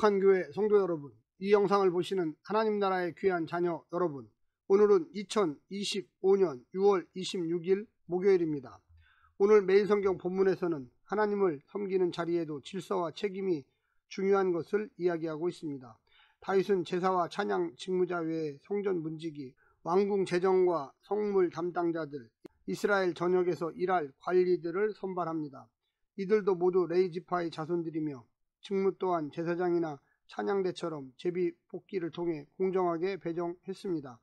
거룩한 교회 성도 여러분, 이 영상을 보시는 하나님 나라의 귀한 자녀 여러분, 오늘은 2025년 6월 26일 목요일입니다. 오늘 매일 성경 본문에서는 하나님을 섬기는 자리에도 질서와 책임이 중요한 것을 이야기하고 있습니다. 다윗은 제사와 찬양 직무자 외에 성전 문지기, 왕궁 재정과 성물 담당자들, 이스라엘 전역에서 일할 관리들을 선발합니다. 이들도 모두 레위 지파의 자손들이며 직무 또한 제사장이나 찬양대처럼 제비 뽑기를 통해 공정하게 배정했습니다.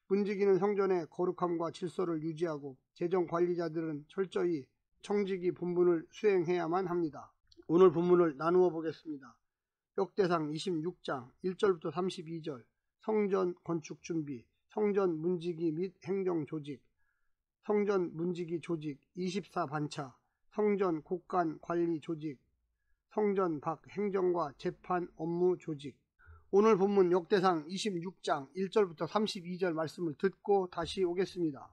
문지기는 성전의 거룩함과 질서를 유지하고 재정 관리자들은 철저히 청지기 본분을 수행해야만 합니다. 오늘 본문을 나누어 보겠습니다. 역대상 26장 1절부터 32절, 성전 건축 준비, 성전 문지기 및 행정 조직, 성전 문지기 조직 24반차, 성전 곳간 관리 조직, 성전 밖 행정과 재판 업무 조직. 오늘 본문 역대상 26장 1절부터 32절 말씀을 듣고 다시 오겠습니다.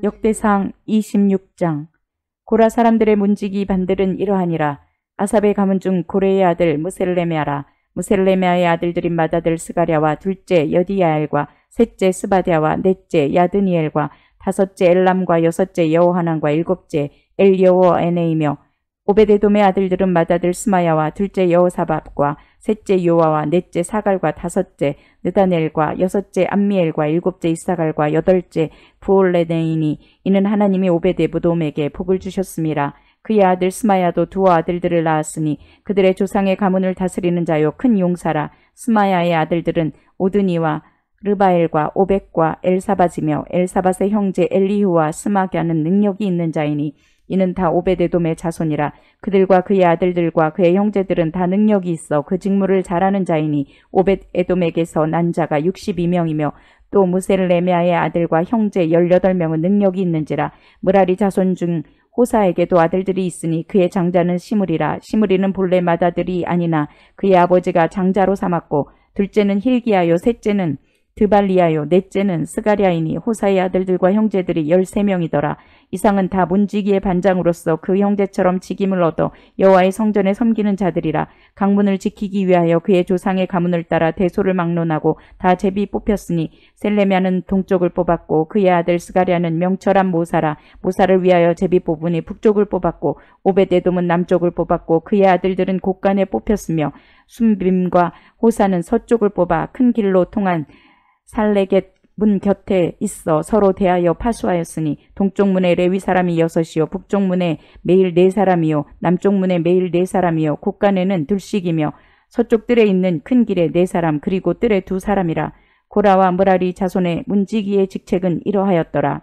역대상 26장. 고라 사람들의 문지기 반들은 이러하니라. 아삽의 가문 중 고레의 아들 무셀레메아라. 무셀레메아의 아들들인 맏아들 스가랴와 둘째 여디야엘과 셋째 스바랴와 넷째 야드니엘과 다섯째 엘람과 여섯째 여호하난과 일곱째 엘여호에네이며 오베데돔의 아들들은 맏아들 스마야와 둘째 여호사밧과 셋째 요아와 넷째 사갈과 다섯째 느다넬과 여섯째 암미엘과 일곱째 이사갈과 여덟째 부올레네이니. 이는 하나님이 오베데도돔에게 복을 주셨음이라. 그의 아들 스마야도 두 아들들을 낳았으니 그들의 조상의 가문을 다스리는 자요 큰 용사라. 스마야의 아들들은 오드니와 르바엘과 오벡과 엘사밧이며 엘사밧의 형제 엘리후와 스마갸는 능력이 있는 자이니 이는 다 오베데돔의 자손이라. 그들과 그의 아들들과 그의 형제들은 다 능력이 있어 그 직무를 잘하는 자이니 오벳에돔에게서 난 자가 62명이며 또 무셀레메아의 아들과 형제 18명은 능력이 있는지라. 므라리 자손 중 호사에게도 아들들이 있으니 그의 장자는 시므리라. 시므리는 본래 맏아들이 아니나 그의 아버지가 장자로 삼았고 둘째는 힐기야요 셋째는 드발리야요 넷째는 스가랴이니 호사의 아들들과 형제들이 13명이더라. 이상은 다 문지기의 반장으로서 그 형제처럼 직임을 얻어 여호와의 성전에 섬기는 자들이라. 강문을 지키기 위하여 그의 조상의 가문을 따라 대소를 막론하고 다 제비 뽑혔으니 셀레미아는 동쪽을 뽑았고 그의 아들 스가랴는 명철한 모사라. 모사를 위하여 제비 뽑으니 북쪽을 뽑았고 오벳에돔은 남쪽을 뽑았고 그의 아들들은 곳간에 뽑혔으며 순빔과 호사는 서쪽을 뽑아 큰 길로 통한 살레겟 문 곁에 있어 서로 대하여 파수하였으니 동쪽 문에 레위 사람이 6이요 북쪽 문에 매일 4사람이요 남쪽 문에 매일 4사람이요 곳간에는 둘씩이며 서쪽 뜰에 있는 큰 길에 4사람 그리고 뜰에 2사람이라. 고라와 므라리 자손의 문지기의 직책은 이러하였더라.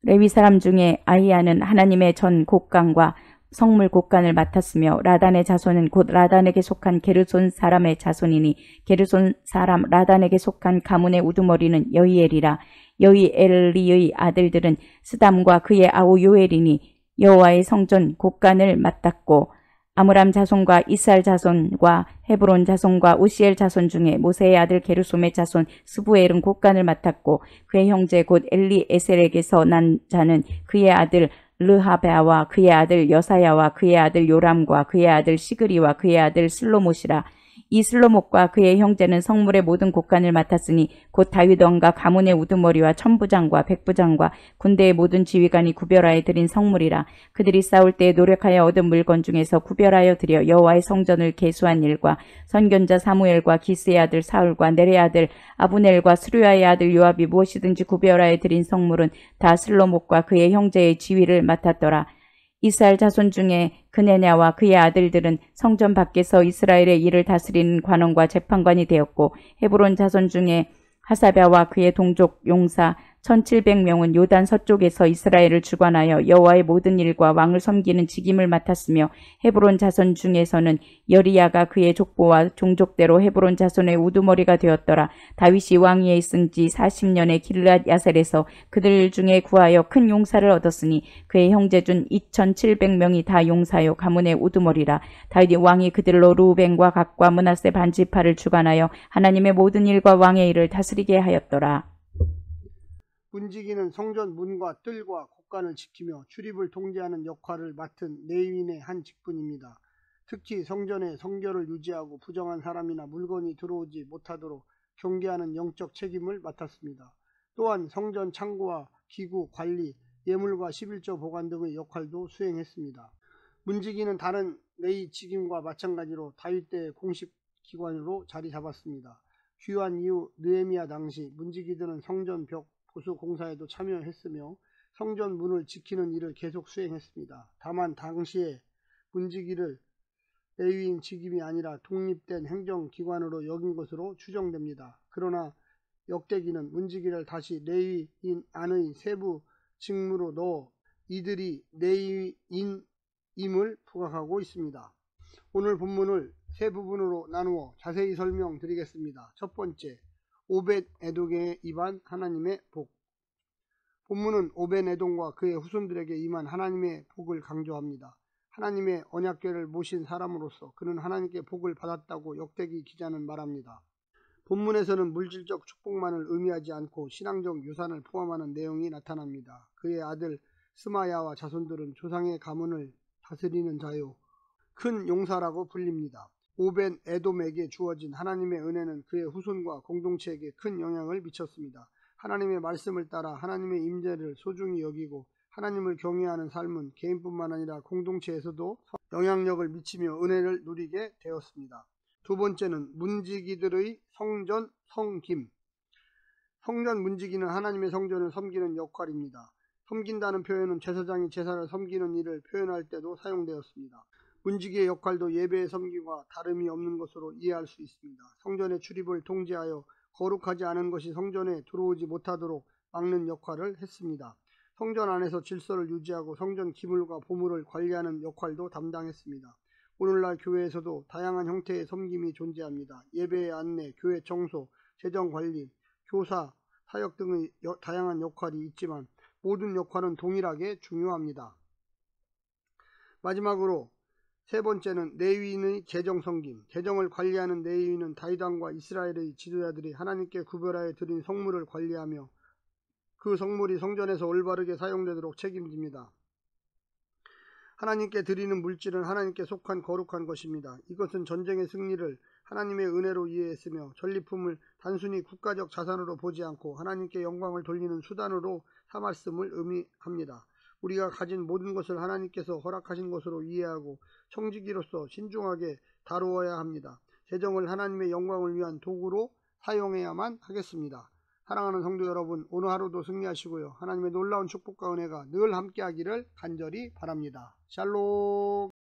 레위 사람 중에 아이야는 하나님의 전 곳간과 성물 곳간을 맡았으며 라단의 자손은 곧 라단에게 속한 게르손 사람의 자손이니 게르손 사람 라단에게 속한 가문의 우두머리는 여이엘이라. 여이엘리의 아들들은 스담과 그의 아우 요엘이니 여호와의 성전 곳간을 맡았고 아므람 자손과 이스알 자손과 헤브론 자손과 우시엘 자손 중에 모세의 아들 게르솜의 자손 스부엘은 곳간을 맡았고 그의 형제 곧 엘리에셀에게서 난 자는 그의 아들 르하베아와 그의 아들 여사야와 그의 아들 요람과 그의 아들 시그리와 그의 아들 슬로못이라. 이 슬로못과 그의 형제는 성물의 모든 곳간을 맡았으니 곧 다윗 왕과 가문의 우두머리와 천부장과 백부장과 군대의 모든 지휘관이 구별하여 드린 성물이라. 그들이 싸울 때에 노력하여 얻은 물건 중에서 구별하여 드려 여호와의 성전을 계수한 일과 선견자 사무엘과 기스의 아들 사울과 넬의 아들 아브넬과 스루야의 아들 요압이 무엇이든지 구별하여 드린 성물은 다 슬로못과 그의 형제의 지휘를 맡았더라. 이스라엘 자손 중에 그네냐와 그의 아들들은 성전 밖에서 이스라엘의 일을 다스리는 관원과 재판관이 되었고 헤브론 자손 중에 하사랴와 그의 동족 용사 1700명은 요단 서쪽에서 이스라엘을 주관하여 여호와의 모든 일과 왕을 섬기는 직임을 맡았으며 헤브론 자손 중에서는 여리야가 그의 족보와 종족대로 헤브론 자손의 우두머리가 되었더라. 다윗이 왕위에 있은 지 40년에 길르앗 야셀에서 그들 중에 구하여 큰 용사를 얻었으니 그의 형제 중 2700명이 다 용사요 가문의 우두머리라. 다윗이 왕이 그들로 루벤과 각과 므낫세 반지파를 주관하여 하나님의 모든 일과 왕의 일을 다스리게 하였더라. 문지기는 성전 문과 뜰과 곳간을 지키며 출입을 통제하는 역할을 맡은 레위인의 한 직분입니다. 특히 성전의 성결을 유지하고 부정한 사람이나 물건이 들어오지 못하도록 경계하는 영적 책임을 맡았습니다. 또한 성전 창고와 기구 관리, 예물과 11조 보관 등의 역할도 수행했습니다. 문지기는 다른 레위 직임과 마찬가지로 다윗 때의 공식 기관으로 자리 잡았습니다. 귀환 이후 느헤미야 당시 문지기들은 성전 벽 보수 공사에도 참여했으며 성전 문을 지키는 일을 계속 수행했습니다. 다만 당시에 문지기를 레위인 직임이 아니라 독립된 행정기관으로 여긴 것으로 추정됩니다. 그러나 역대기는 문지기를 다시 레위인 안의 세부 직무로 넣어 이들이 레위인임을 부각하고 있습니다. 오늘 본문을 세 부분으로 나누어 자세히 설명드리겠습니다. 첫 번째, 오벳 에돔에 임한 하나님의 복. 본문은 오벳 에돔과 그의 후손들에게 임한 하나님의 복을 강조합니다. 하나님의 언약궤를 모신 사람으로서 그는 하나님께 복을 받았다고 역대기 기자는 말합니다. 본문에서는 물질적 축복만을 의미하지 않고 신앙적 유산을 포함하는 내용이 나타납니다. 그의 아들 스마야와 자손들은 조상의 가문을 다스리는 자요, 큰 용사라고 불립니다. 오벳 에돔에게 주어진 하나님의 은혜는 그의 후손과 공동체에게 큰 영향을 미쳤습니다. 하나님의 말씀을 따라 하나님의 임재를 소중히 여기고 하나님을 경외하는 삶은 개인뿐만 아니라 공동체에서도 영향력을 미치며 은혜를 누리게 되었습니다. 두 번째는 문지기들의 성전 섬김. 성전 문지기는 하나님의 성전을 섬기는 역할입니다. 섬긴다는 표현은 제사장이 제사를 섬기는 일을 표현할 때도 사용되었습니다. 문지기의 역할도 예배의 섬김과 다름이 없는 것으로 이해할 수 있습니다. 성전의 출입을 통제하여 거룩하지 않은 것이 성전에 들어오지 못하도록 막는 역할을 했습니다. 성전 안에서 질서를 유지하고 성전 기물과 보물을 관리하는 역할도 담당했습니다. 오늘날 교회에서도 다양한 형태의 섬김이 존재합니다. 예배의 안내, 교회 청소, 재정관리, 교사, 사역 등의 다양한 역할이 있지만 모든 역할은 동일하게 중요합니다. 마지막으로 세 번째는 레위인의 재정 섬김. 재정을 관리하는 레위인은 다윗 왕과 이스라엘의 지도자들이 하나님께 구별하여 드린 성물을 관리하며 그 성물이 성전에서 올바르게 사용되도록 책임집니다. 하나님께 드리는 물질은 하나님께 속한 거룩한 것입니다. 이것은 전쟁의 승리를 하나님의 은혜로 이해했으며 전리품을 단순히 국가적 자산으로 보지 않고 하나님께 영광을 돌리는 수단으로 삼았음을 의미합니다. 우리가 가진 모든 것을 하나님께서 허락하신 것으로 이해하고 청지기로서 신중하게 다루어야 합니다. 재정을 하나님의 영광을 위한 도구로 사용해야만 하겠습니다. 사랑하는 성도 여러분, 오늘 하루도 승리하시고요. 하나님의 놀라운 축복과 은혜가 늘 함께하기를 간절히 바랍니다. 샬롬.